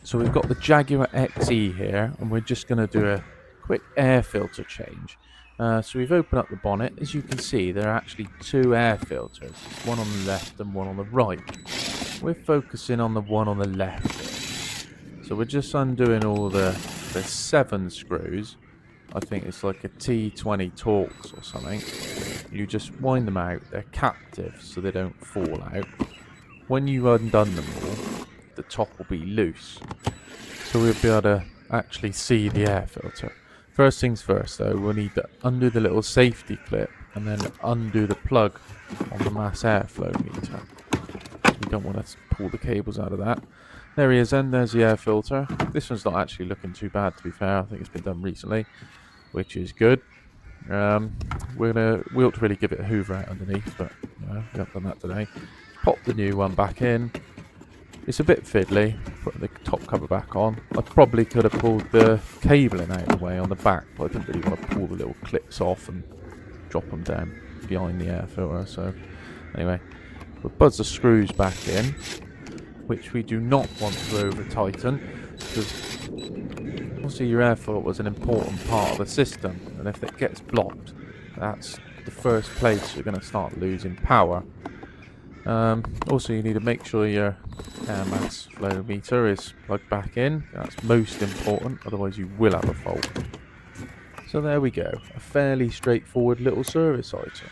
So we've got the Jaguar XE here, and we're just going to do a quick air filter change. So we've opened up the bonnet. As you can see, there are actually two air filters, one on the left and one on the right. We're focusing on the one on the left here. So we're just undoing all the 7 screws. I think it's like a T20 Torx or something. You just wind them out. They're captive, so they don't fall out. When you've undone them all, the top will be loose. So we'll be able to actually see the air filter. First things first though, we'll need to undo the little safety clip and then undo the plug on the mass airflow meter. We don't want to pull the cables out of that. There he is then, there's the air filter. This one's not actually looking too bad, to be fair. I think it's been done recently, which is good. We ought to really give it a hoover out underneath, but you know, we haven't done that today. Pop the new one back in. It's a bit fiddly, put the top cover back on. I probably could have pulled the cabling out of the way on the back, but I didn't really want to pull the little clips off and drop them down behind the air filter. So anyway, we'll buzz the screws back in, which we do not want to over tighten, because obviously your air filter was an important part of the system, and if it gets blocked, that's the first place you're going to start losing power. Also, you need to make sure your air mass flow meter is plugged back in. That's most important, otherwise you will have a fault. So there we go, a fairly straightforward little service item.